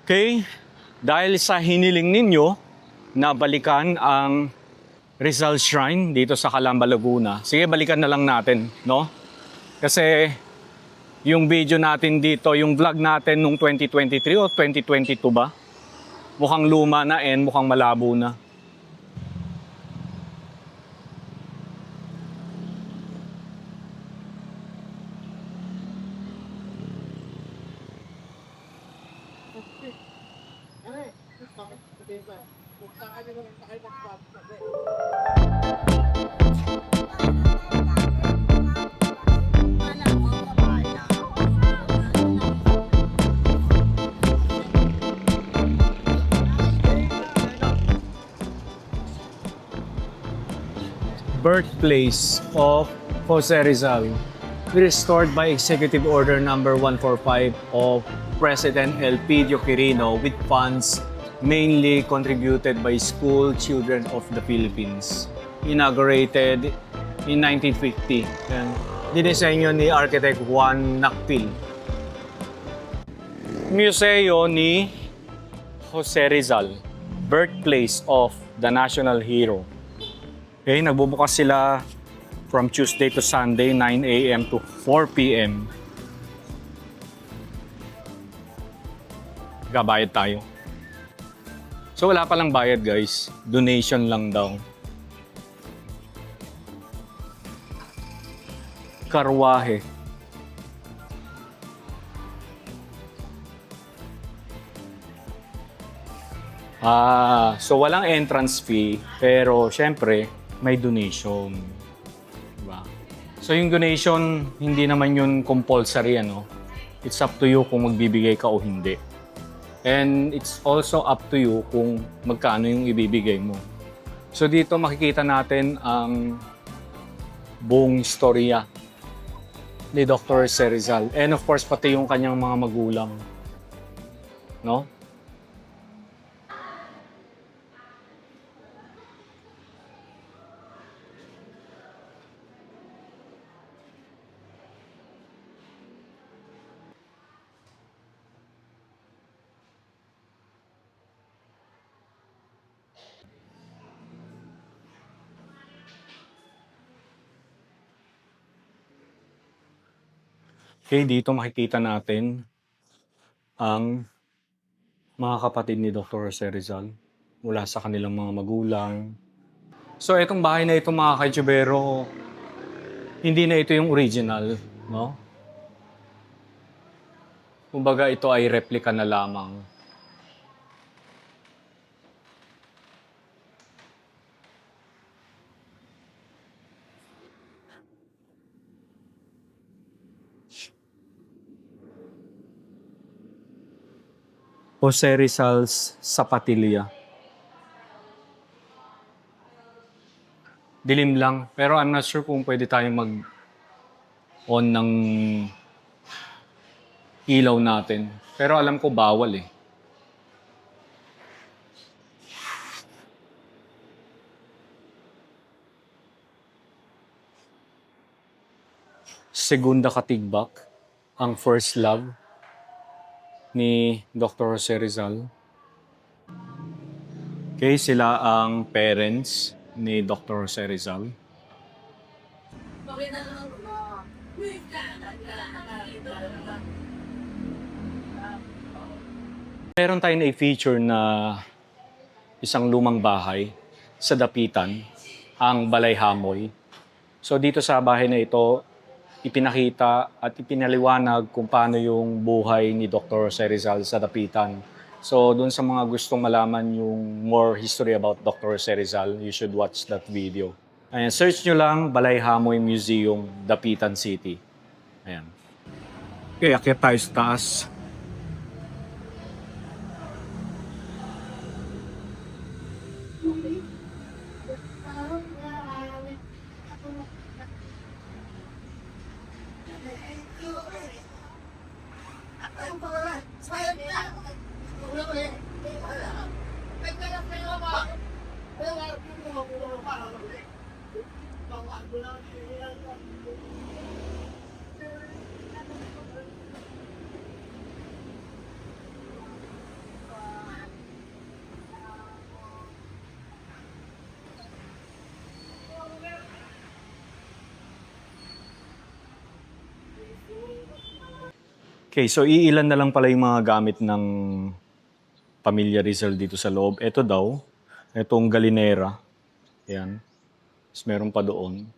Okay? Dahil sa hiniling ninyo na balikan ang Rizal Shrine dito sa Calamba, Laguna, sige, balikan na lang natin, no? Kasi yung video natin dito, yung vlog natin nung 2023 o 2022 ba? Mukhang luma na and mukhang malabo na. Birthplace of Jose Rizal, restored by Executive Order Number 145 of President Elpidio Quirino with funds mainly contributed by school children of the Philippines. Inaugurated in 1950. Yan. Dinisenyo ni Architect Juan Nakpil. Museo ni Jose Rizal, birthplace of the national hero. Okay, nagbubukas sila from Tuesday to Sunday, 9 a.m. to 4 p.m. Gabayad tayo. So wala palang bayad guys, donation lang daw. Karwahe. So walang entrance fee, pero syempre, may donation. Diba? So yung donation, hindi naman yun compulsory, ano? It's up to you kung magbibigay ka o hindi. And it's also up to you kung magkano yung ibibigay mo. So dito makikita natin ang buong istorya ni Dr. Jose Rizal. And of course, pati yung kanyang mga magulang. No? Okay, dito makikita natin ang mga kapatid ni Dr. Jose Rizal mula sa kanilang mga magulang. So, itong bahay na ito mga kaitsubero, hindi na ito yung original, no? Kumbaga ito ay replica na lamang. Jose Rizal's Zapateria. Dilim lang, pero I'm not sure kung pwede tayong mag-on ng ilaw natin. Pero alam ko bawal eh. Segunda Katigbak, ang first love ni Dr. Jose Rizal. Okay, sila ang parents ni Dr. Jose Rizal. Meron tayong na-feature na isang lumang bahay sa Dapitan, ang Balay Hamoy. So dito sa bahay na ito, ipinakita at ipinaliwanag kung paano yung buhay ni Dr. Jose Rizal sa Dapitan. So dun sa mga gustong malaman yung more history about Dr. Jose Rizal, you should watch that video. Ayan, search nyo lang Balay Hamoy Museum, Dapitan City. Ayan. Okay, akyat tayo sa taas. Okay, so iilan na lang pala yung mga gamit ng Pamilya Rizal dito sa loob. Ito daw, itong galinera. Yan. Tapos meron pa doon.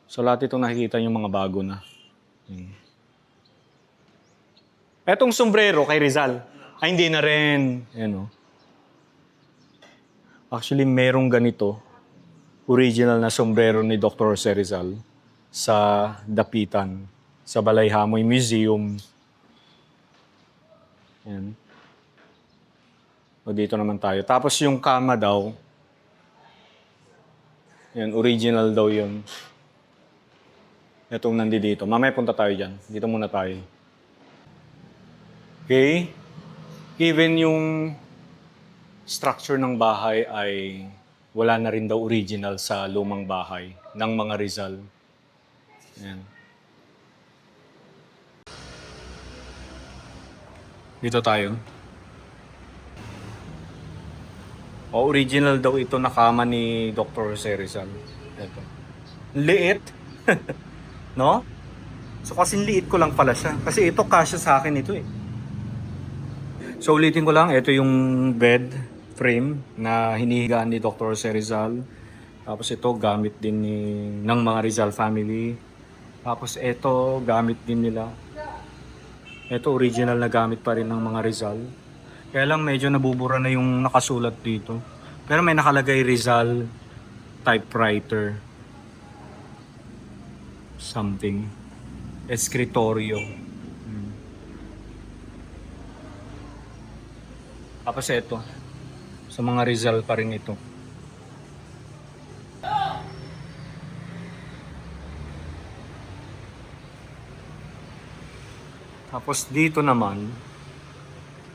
So lahat itong nakikita yung mga bago na. Etong sombrero kay Rizal. Ay, hindi na rin. Yan o. Actually, merong ganito. Original na sombrero ni Dr. Jose Rizal sa Dapitan, sa Balayhamoy Museum. Yan. O dito naman tayo. Tapos yung kama daw, yan, original daw yun. Itong nandito. Mamaya punta tayo dyan. Dito muna tayo. Okay? Even yung structure ng bahay ay wala na rin daw original sa lumang bahay ng mga Rizal. Yan. Dito tayo. O, original daw ito na kama ni Dr. Jose Rizal. Ito. Liit. No? So, kasing liit ko lang pala siya. Kasi ito, kasya sa akin ito eh. So, ulitin ko lang. Ito yung bed frame na hinihigaan ni Dr. Jose Rizal. Tapos ito, gamit din ng mga Rizal family. Tapos ito, gamit din nila. Ito, original na gamit pa rin ng mga Rizal. Kaya lang medyo nabubura na yung nakasulat dito. Pero may nakalagay Rizal typewriter. Something. Escritorio. Tapos ito. Sa mga Rizal pa rin ito. Tapos dito naman,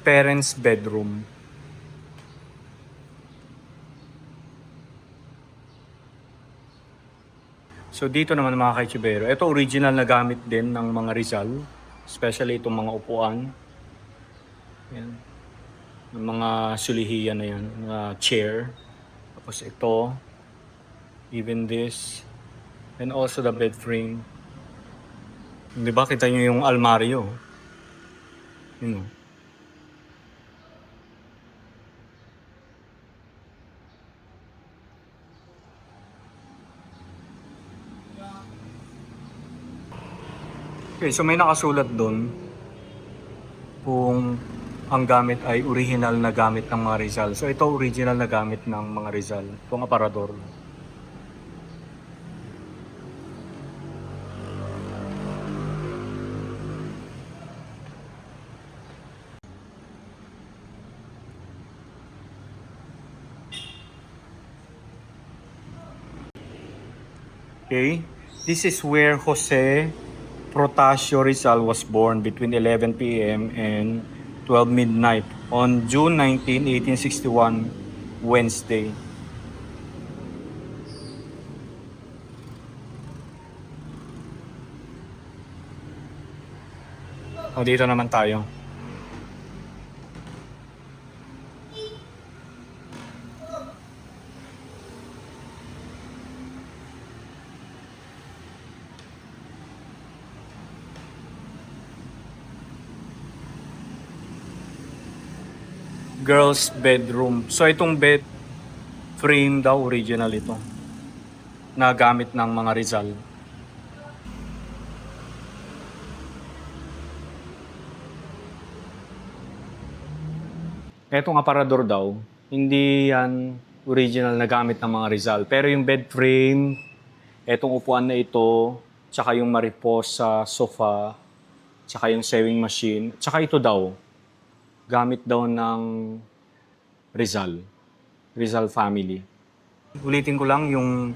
parents' bedroom. So dito naman mga kaichibero, ito original na gamit din ng mga Rizal. Especially itong mga upuan. Yan. Yung mga sulihiyan na yan, mga chair. Tapos ito, even this, and also the bed frame. Di ba, kita nyo yung almaryo. Yun o. Okay, so may nakasulat doon kung ang gamit ay original na gamit ng mga Rizal. So ito original na gamit ng mga Rizal, itong aparador. Okay, this is where Jose Protasio Rizal was born between 11 p.m. and 12 midnight on June 19, 1861, Wednesday. O, dito naman tayo. Girls' bedroom. So itong bed frame daw original ito. Na gamit ng mga Rizal. Etong aparador daw, hindi yan original na gamit ng mga Rizal. Pero yung bed frame, etong upuan na ito, tsaka yung maripos sa sofa, tsaka yung sewing machine, tsaka ito daw, gamit daw ng Rizal. Rizal family. Ulitin ko lang yung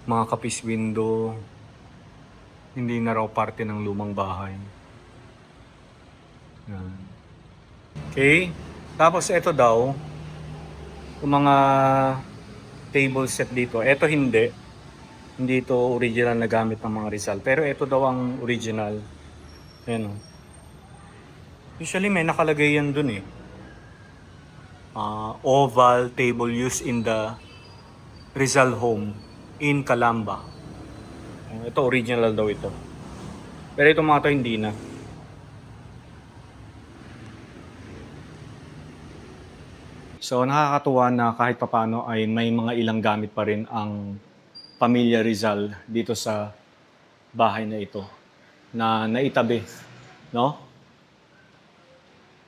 mga kapis window, hindi na raw parte ng lumang bahay. Yan. Okay? Tapos ito daw, yung mga table set dito. Ito hindi. Hindi ito original na gamit ng mga Rizal. Pero ito daw ang original. Ayan o. Usually may nakalagay yan dun eh. Oval table used in the Rizal home in Calamba. Ito original daw ito. Pero itong mga to hindi na. So nakakatuwa na kahit papano ay may mga ilang gamit pa rin ang pamilya Rizal dito sa bahay na ito na naitabi, no?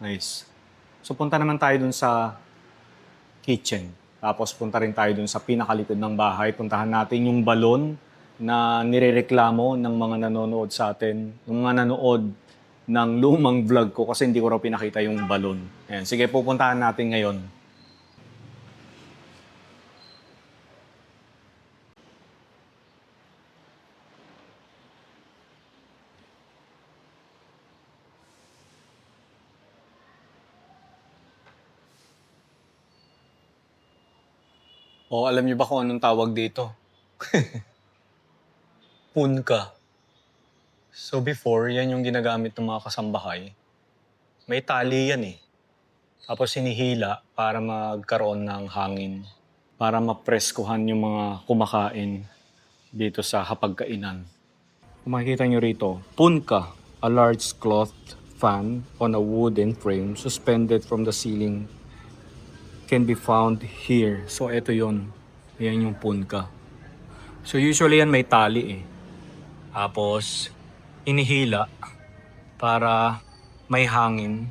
Nice. So punta naman tayo dun sa kitchen. Tapos punta rin tayo dun sa pinakalikod ng bahay. Puntahan natin yung balon na nirereklamo ng mga nanonood sa atin. Yung mga nanood ng lumang vlog ko kasi hindi ko raw pinakita yung balon. Ayan. Sige, pupuntahan natin ngayon. O, alam niyo ba kung anong tawag dito? Punka. So before, yan yung ginagamit ng mga kasambahay. May tali yan eh. Tapos hinihila para magkaroon ng hangin. Para mapreskuhan yung mga kumakain dito sa hapagkainan. Kung makikita nyo rito, punka, a large cloth fan on a wooden frame suspended from the ceiling can be found here. So ito yon. Yan yung punka. So usually yan may tali eh. Tapos inihila para may hangin.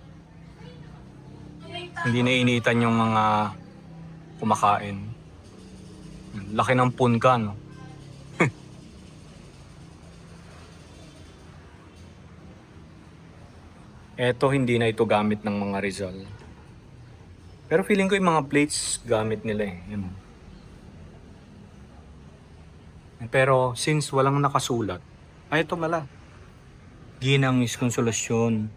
Hindi nainitan yung mga kumakain. Laki ng punka, no? Eto, hindi na ito gamit ng mga Rizal. Pero feeling ko yung mga plates gamit nila eh. Yan. Pero since walang nakasulat, ay ito pala. Ginang is Konsolasyon.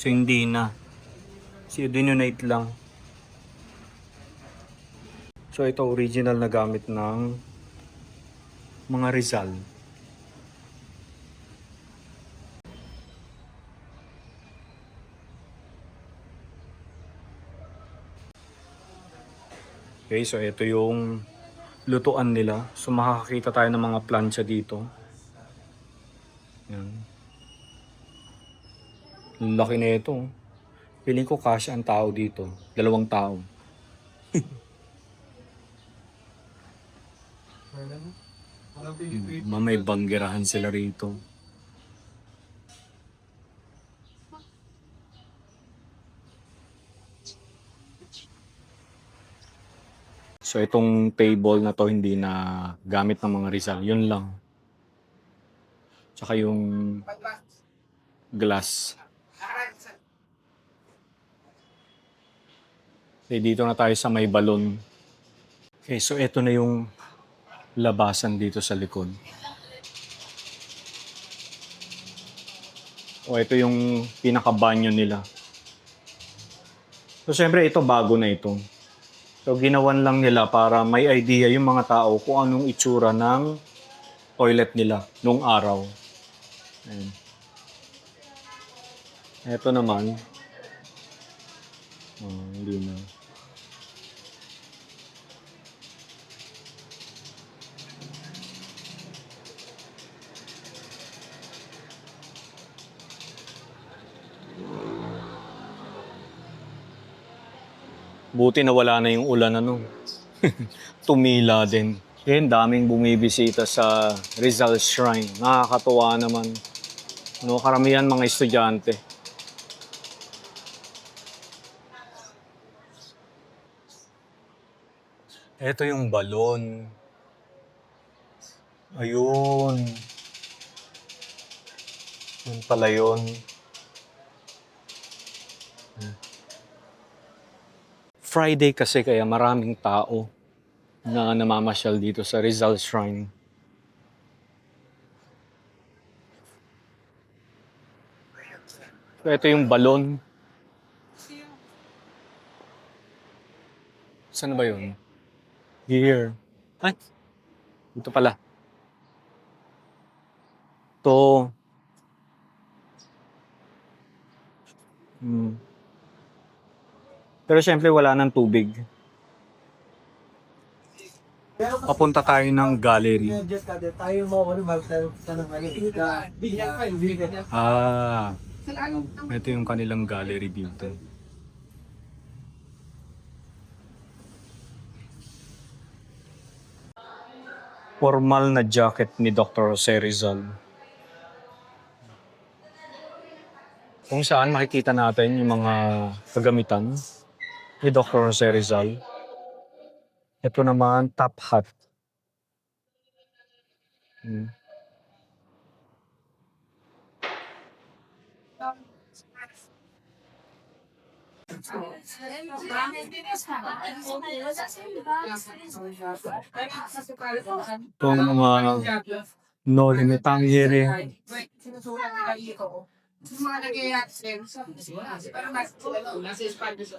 So hindi na. Si dinonate lang. So ito original na gamit ng mga Rizal. Okay, so ito yung lutuan nila. So makakakita tayo ng mga plancha dito. Yan. Laki na ito. Feeling ko kasya ang tao dito. 2 tao. May banggerahan sila rito. So itong table na to hindi na gamit ng mga Rizal. Yun lang. Tsaka yung glass. Okay, dito na tayo sa may balon. Okay, so ito na yung labasan dito sa likod. O ito yung pinaka-banyo nila. So syempre ito bago na ito. So ginawan lang nila para may idea yung mga tao kung anong itsura ng toilet nila nung araw. Ayan. Ito naman. Hindi na. Buti na wala na yung ulan ano. Tumila din. Yan, daming bumibisita sa Rizal Shrine. Nakakatuwa naman. No, karamihan mga estudyante. Ito yung balon. Ayun. Yun pala yun. Friday kasi kaya maraming tao na namamasyal dito sa Rizal Shrine. So ito yung balon. Saan ba yun? Here. Ay, ito pala. Ito. Pero syempre wala nang tubig. Papunta tayo ng gallery. Ito yung kanilang gallery dito. Formal na jacket ni Dr. Jose Rizal. Kung saan makikita natin yung mga kagamitan ni Dr. Jose Rizal. Ito naman, top hat. Hmm. Itong mga no limit tangyere. Mga nag-i-accent, parang nasa Spanish.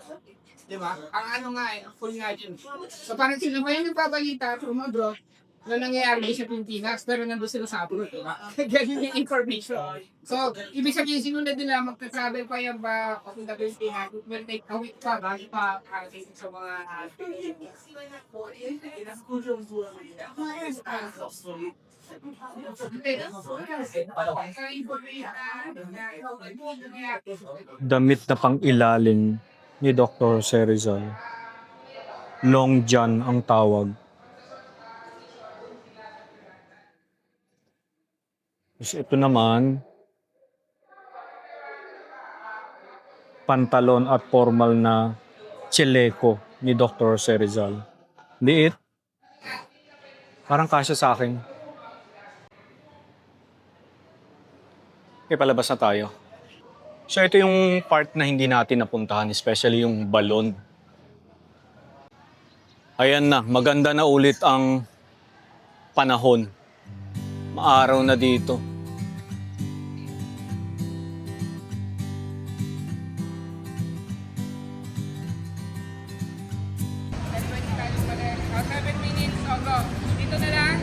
Di ba? Ang ano nga eh, ang full nga dyan. So parang sila ba yung nagpabalita from abroad na nangyayari sa Pilipinas pero nandun sila sa abroad, di ba? Ganyan yung information. So, ibig sabihin, sinunod nila magta-travel pa yan ba papunta doon sa Pilipinas? It will take a week pa bago pa parating sa mga Damit na pang ilalim ni Dr. Jose Rizal. Long John ang tawag. Tapos ito naman, pantalon at formal na chaleco ni Dr. Jose Rizal. Liit. Parang kasya sa akin. Okay, palabas na tayo. So ito yung part na hindi natin napuntahan, especially yung balon. Ayan na, maganda na ulit ang panahon. Maaraw na dito. Dito na lang.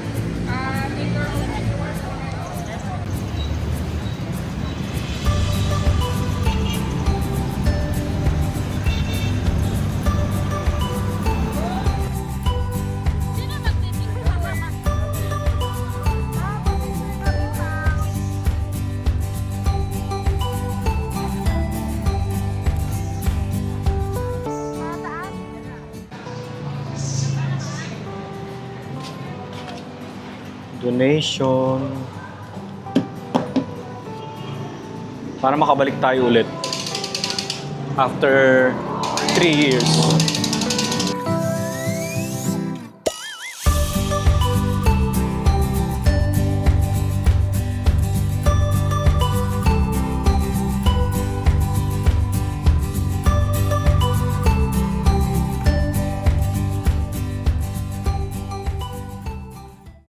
Donation. Para makabalik tayo ulit. After 3 years.